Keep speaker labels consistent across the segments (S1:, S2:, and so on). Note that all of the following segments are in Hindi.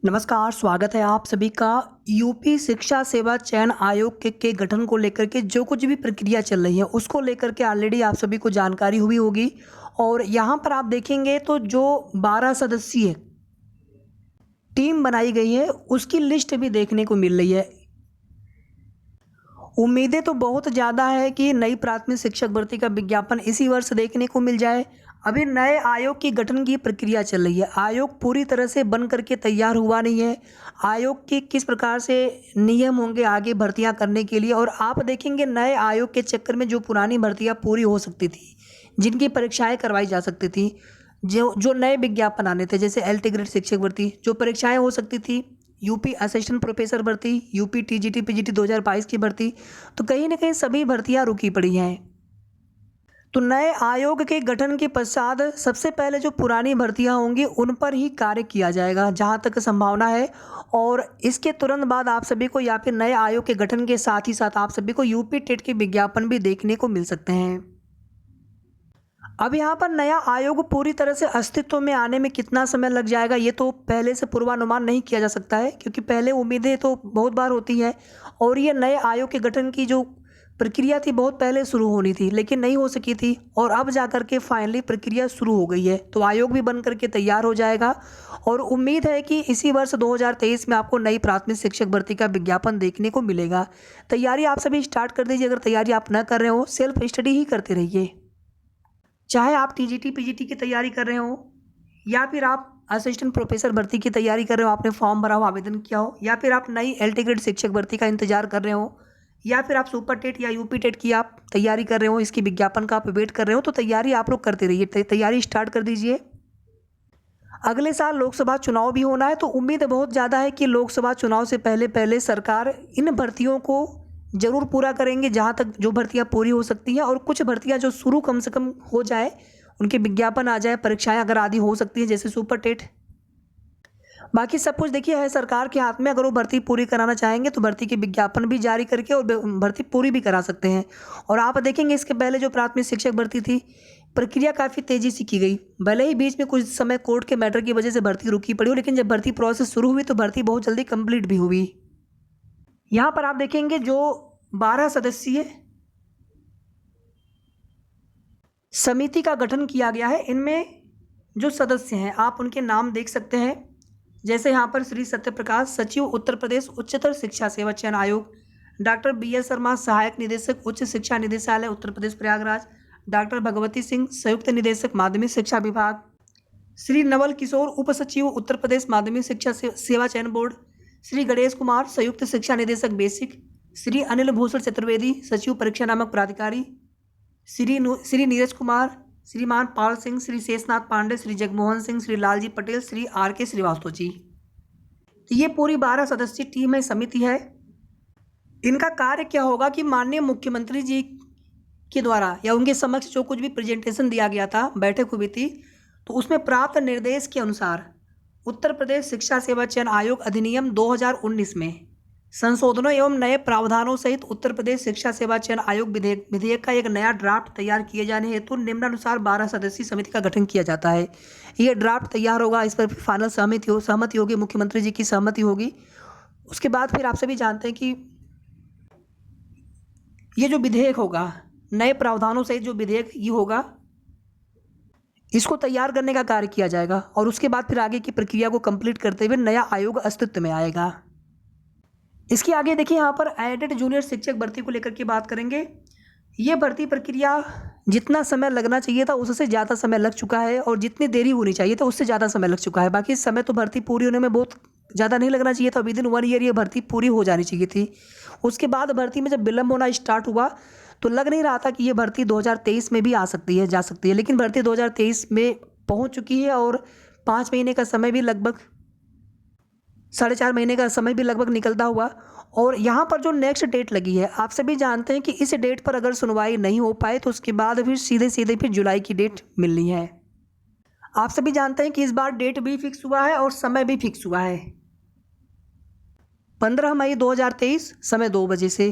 S1: नमस्कार, स्वागत है आप सभी का। यूपी शिक्षा सेवा चयन आयोग के गठन को लेकर के जो कुछ भी प्रक्रिया चल रही है, उसको लेकर के ऑलरेडी आप सभी को जानकारी हुई होगी। और यहाँ पर आप देखेंगे तो जो 12 सदस्यीय टीम बनाई गई है, उसकी लिस्ट भी देखने को मिल रही है। उम्मीदें तो बहुत ज़्यादा है कि नई प्राथमिक शिक्षक भर्ती का विज्ञापन इसी वर्ष देखने को मिल जाए। अभी नए आयोग की गठन की प्रक्रिया चल रही है। आयोग पूरी तरह से बन करके तैयार हुआ नहीं है। आयोग के किस प्रकार से नियम होंगे आगे भर्तियां करने के लिए, और आप देखेंगे नए आयोग के चक्कर में जो पुरानी भर्तियां पूरी हो सकती थी, जिनकी परीक्षाएं करवाई जा सकती थी, जो जो नए विज्ञापन आने थे, जैसे एलटी ग्रेड शिक्षक भर्ती, जो परीक्षाएं हो सकती थी, यूपी असिस्टेंट प्रोफेसर भर्ती, यूपी टीजीटी पीजीटी 2022 की भर्ती, तो कहीं ना कहीं सभी भर्तियां रुकी पड़ी हैं। तो नए आयोग के गठन के पश्चात सबसे पहले जो पुरानी भर्तियां होंगी उन पर ही कार्य किया जाएगा, जहां तक संभावना है। और इसके तुरंत बाद आप सभी को, या फिर नए आयोग के गठन के साथ ही साथ आप सभी को यूपी टेट के विज्ञापन भी देखने को मिल सकते हैं। अब यहाँ पर नया आयोग पूरी तरह से अस्तित्व में आने में कितना समय लग जाएगा, ये तो पहले से पूर्वानुमान नहीं किया जा सकता है, क्योंकि पहले उम्मीदें तो बहुत बार होती हैं। और ये नए आयोग के गठन की जो प्रक्रिया थी बहुत पहले शुरू होनी थी, लेकिन नहीं हो सकी थी, और अब जा कर के फाइनली प्रक्रिया शुरू हो गई है। तो आयोग भी बन करके तैयार हो जाएगा, और उम्मीद है कि इसी वर्ष 2023 में आपको नई प्राथमिक शिक्षक भर्ती का विज्ञापन देखने को मिलेगा। तैयारी आप सभी स्टार्ट कर दीजिए। अगर तैयारी आप न कर रहे हो, सेल्फ स्टडी ही करते रहिए। चाहे आप टीजीटी पीजीटी की तैयारी कर रहे हो, या फिर आप असिस्टेंट प्रोफेसर भर्ती की तैयारी कर रहे हो, आपने फॉर्म भरा हो, आवेदन किया हो, या फिर आप नई एलटी ग्रेड शिक्षक भर्ती का इंतजार कर रहे हो, या फिर आप सुपर टेट या यूपी टेट की आप तैयारी कर रहे हो, इसकी विज्ञापन का आप वेट कर रहे हो, तो तैयारी आप लोग करते रहिए। तैयारी स्टार्ट कर दीजिए। अगले साल लोकसभा चुनाव भी होना है, तो उम्मीद बहुत ज़्यादा है कि लोकसभा चुनाव से पहले पहले सरकार इन भर्तियों को ज़रूर पूरा करेंगे, जहाँ तक जो भर्तियाँ पूरी हो सकती हैं, और कुछ भर्तियाँ जो शुरू कम से कम हो जाए, उनके विज्ञापन आ जाए, परीक्षाएं अगर आदि हो सकती हैं, जैसे सुपर टेट। बाकी सब कुछ देखिए है सरकार के हाथ में। अगर वो भर्ती पूरी कराना चाहेंगे तो भर्ती के विज्ञापन भी जारी करके और भर्ती पूरी भी करा सकते हैं। और आप देखेंगे इसके पहले जो प्राथमिक शिक्षक भर्ती थी, प्रक्रिया काफ़ी तेज़ी से की गई। भले ही बीच में कुछ समय कोर्ट के मैटर की वजह से भर्ती रुकी पड़ी हो, लेकिन जब भर्ती प्रोसेस शुरू हुई तो भर्ती बहुत जल्दी कंप्लीट भी हुई। यहाँ पर आप देखेंगे जो 12 सदस्यीय समिति का गठन किया गया है, इनमें जो सदस्य हैं आप उनके नाम देख सकते हैं। जैसे यहाँ पर श्री सत्यप्रकाश, सचिव उत्तर प्रदेश उच्चतर शिक्षा सेवा चयन आयोग, डॉक्टर BS शर्मा, सहायक निदेशक उच्च शिक्षा निदेशालय उत्तर प्रदेश प्रयागराज, डॉक्टर भगवती सिंह, संयुक्त निदेशक माध्यमिक शिक्षा विभाग, श्री नवल किशोर, उप सचिव उत्तर प्रदेश माध्यमिक शिक्षा सेवा चयन बोर्ड, श्री गणेश कुमार, संयुक्त शिक्षा निदेशक बेसिक, श्री अनिल भूषण चतुर्वेदी, सचिव परीक्षा नामक प्राधिकारी, श्री नीरज कुमार, श्रीमान पाल सिंह, श्री शेषनाथ पांडे, श्री जगमोहन सिंह, श्री लालजी पटेल, श्री RK श्रीवास्तव जी। तो ये पूरी 12 सदस्यीय टीम है, समिति है। इनका कार्य क्या होगा कि माननीय मुख्यमंत्री जी के द्वारा या उनके समक्ष जो कुछ भी प्रेजेंटेशन दिया गया था, बैठक हुई थी, तो उसमें प्राप्त निर्देश के अनुसार उत्तर प्रदेश शिक्षा सेवा चयन आयोग अधिनियम 2019 में संशोधनों एवं नए प्रावधानों सहित उत्तर प्रदेश शिक्षा सेवा चयन आयोग विधेयक का एक नया ड्राफ्ट तैयार किए जाने हेतु निम्नानुसार 12 सदस्यीय समिति का गठन किया जाता है। ये ड्राफ्ट तैयार होगा, इस पर फाइनल सहमति होगी, मुख्यमंत्री जी की सहमति होगी। उसके बाद फिर आप सभी जानते हैं कि ये जो विधेयक होगा, नए प्रावधानों सहित जो विधेयक ये होगा, इसको तैयार करने का कार्य किया जाएगा, और उसके बाद फिर आगे की प्रक्रिया को कंप्लीट करते हुए नया आयोग अस्तित्व में आएगा। इसके आगे देखिए, यहाँ पर एडेड जूनियर शिक्षक भर्ती को लेकर के बात करेंगे। ये भर्ती प्रक्रिया जितना समय लगना चाहिए था उससे ज़्यादा समय लग चुका है, और जितनी देरी होनी चाहिए था उससे ज़्यादा समय लग चुका है। बाकी इस समय तो भर्ती पूरी होने में बहुत ज़्यादा नहीं लगना चाहिए था, विदिन 1 ईयर ये भर्ती पूरी हो जानी चाहिए थी। उसके बाद भर्ती में जब विलम्ब होना स्टार्ट हुआ तो लग नहीं रहा था कि ये भर्ती 2023 में भी आ सकती है, जा सकती है, लेकिन भर्ती 2023 में पहुँच चुकी है, और 5 महीने का समय भी लगभग 4.5 महीने का समय भी लगभग निकलता हुआ। और यहाँ पर जो नेक्स्ट डेट लगी है, आप सभी जानते हैं कि इस डेट पर अगर सुनवाई नहीं हो पाए तो उसके बाद फिर सीधे फिर जुलाई की डेट मिलनी है। आप सभी जानते हैं कि इस बार डेट भी फिक्स हुआ है और समय भी फिक्स हुआ है, 15 मई 2023 समय 2 बजे से।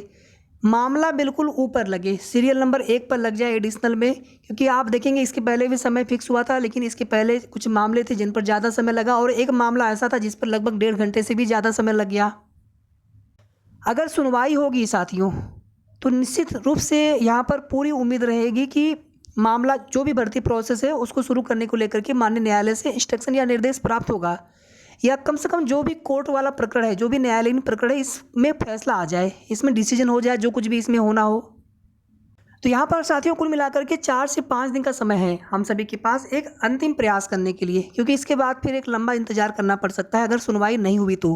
S1: मामला बिल्कुल ऊपर लगे, सीरियल नंबर 1 पर लग जाए एडिशनल में, क्योंकि आप देखेंगे इसके पहले भी समय फिक्स हुआ था, लेकिन इसके पहले कुछ मामले थे जिन पर ज़्यादा समय लगा और एक मामला ऐसा था जिस पर लगभग 1.5 घंटे से भी ज़्यादा समय लग गया। अगर सुनवाई होगी साथियों, तो निश्चित रूप से यहाँ पर पूरी उम्मीद रहेगी कि मामला जो भी भर्ती प्रोसेस है उसको शुरू करने को लेकर के माननीय न्यायालय से इंस्ट्रक्शन या निर्देश प्राप्त होगा, या कम से कम जो भी कोर्ट वाला प्रकरण है, जो भी न्यायालयीन प्रकरण है, इसमें फैसला आ जाए, इसमें डिसीजन हो जाए, जो कुछ भी इसमें होना हो। तो यहाँ पर साथियों कुल मिलाकर के 4 से 5 दिन का समय है हम सभी के पास एक अंतिम प्रयास करने के लिए, क्योंकि इसके बाद फिर एक लंबा इंतजार करना पड़ सकता है अगर सुनवाई नहीं हुई तो।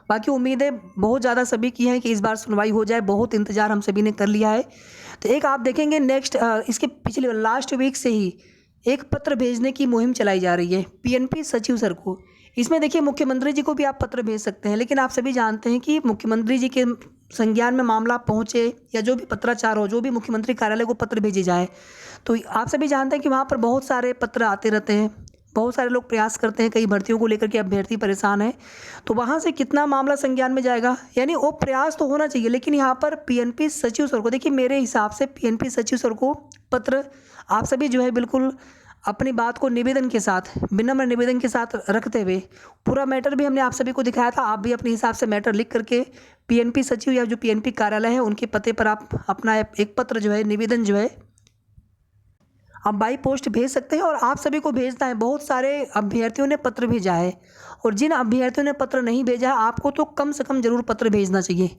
S1: बाकी उम्मीदें बहुत ज़्यादा सभी की हैं कि इस बार सुनवाई हो जाए, बहुत इंतजार हम सभी ने कर लिया है। तो एक आप देखेंगे नेक्स्ट इसके पिछले लास्ट वीक से ही एक पत्र भेजने की मुहिम चलाई जा रही है पीएनपी सचिव सर को। इसमें देखिए मुख्यमंत्री जी को भी आप पत्र भेज सकते हैं, लेकिन आप सभी जानते हैं कि मुख्यमंत्री जी के संज्ञान में मामला पहुंचे या जो भी पत्राचार हो, जो भी मुख्यमंत्री कार्यालय को पत्र भेजे जाए, तो आप सभी जानते हैं कि वहाँ पर बहुत सारे पत्र आते रहते हैं, बहुत सारे लोग प्रयास करते हैं कई भर्तियों को लेकर के अभ्यर्थी परेशान है, तो वहाँ से कितना मामला संज्ञान में जाएगा, यानी वो प्रयास तो होना चाहिए। लेकिन यहाँ पर पीएनपी सचिव सर को देखिए, मेरे हिसाब से पीएनपी सचिव सर को पत्र आप सभी जो है बिल्कुल अपनी बात को निवेदन के साथ, विनम्र निवेदन के साथ रखते हुए, पूरा मैटर भी हमने आप सभी को दिखाया था, आप भी अपने हिसाब से मैटर लिख करके पीएनपी सचिव या जो पीएनपी कार्यालय है उनके पते पर आप अपना एक पत्र जो है, निवेदन जो है आप बाई पोस्ट भेज सकते हैं। और आप सभी को भेजना है, बहुत सारे अभ्यर्थियों ने पत्र भेजा है और जिन अभ्यर्थियों ने पत्र नहीं भेजा है आपको तो कम से कम ज़रूर पत्र भेजना चाहिए,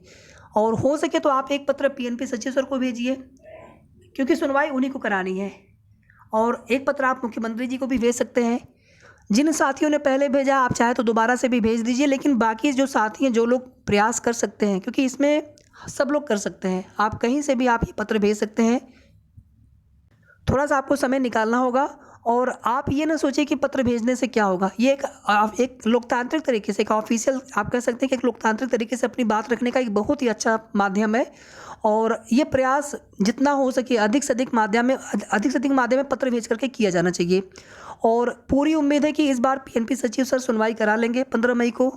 S1: और हो सके तो आप एक पत्र पीएनपी सचिव सर को भेजिए, क्योंकि सुनवाई उन्हीं को करानी है। और एक पत्र आप मुख्यमंत्री जी को भी भेज सकते हैं। जिन साथियों ने पहले भेजा आप चाहे तो दोबारा से भी भेज दीजिए, लेकिन बाकी जो साथी हैं, जो लोग प्रयास कर सकते हैं, क्योंकि इसमें सब लोग कर सकते हैं, आप कहीं से भी आप ये पत्र भेज सकते हैं। थोड़ा सा आपको समय निकालना होगा, और आप ये ना सोचिए कि पत्र भेजने से क्या होगा। ये एक लोकतांत्रिक तरीके से, एक ऑफिशियल आप कह सकते हैं कि एक लोकतांत्रिक तरीके से अपनी बात रखने का एक बहुत ही अच्छा माध्यम है, और ये प्रयास जितना हो सके अधिक से अधिक माध्यम में पत्र भेज करके किया जाना चाहिए। और पूरी उम्मीद है कि इस बार पीएनपी सचिव सर सुनवाई करा लेंगे 15 मई को।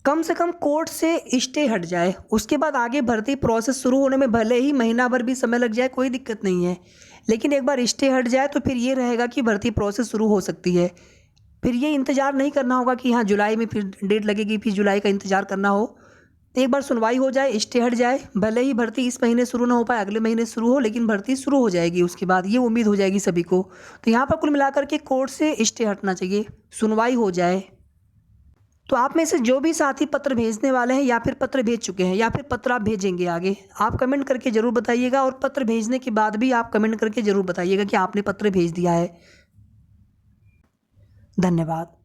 S1: कम से कम कोर्ट से स्टे हट जाए, उसके बाद आगे भर्ती प्रोसेस शुरू होने में भले ही महीना भर भी समय लग जाए, कोई दिक्कत नहीं है, लेकिन एक बार स्टे हट जाए तो फिर ये रहेगा कि भर्ती प्रोसेस शुरू हो सकती है। फिर ये इंतज़ार नहीं करना होगा कि हाँ जुलाई में फिर डेट लगेगी, फिर जुलाई का इंतज़ार करना हो। एक बार सुनवाई हो जाए, स्टे हट जाए, भले ही भर्ती इस महीने शुरू ना हो पाए, अगले महीने शुरू हो, लेकिन भर्ती शुरू हो जाएगी उसके बाद, ये उम्मीद हो जाएगी सभी को। तो यहाँ पर कुल मिलाकर के कोर्ट से स्टे हटना चाहिए, सुनवाई हो जाए। तो आप में से जो भी साथी पत्र भेजने वाले हैं या फिर पत्र भेज चुके हैं या फिर पत्र आप भेजेंगे आगे, आप कमेंट करके ज़रूर बताइएगा, और पत्र भेजने के बाद भी आप कमेंट करके ज़रूर बताइएगा कि आपने पत्र भेज दिया है। धन्यवाद।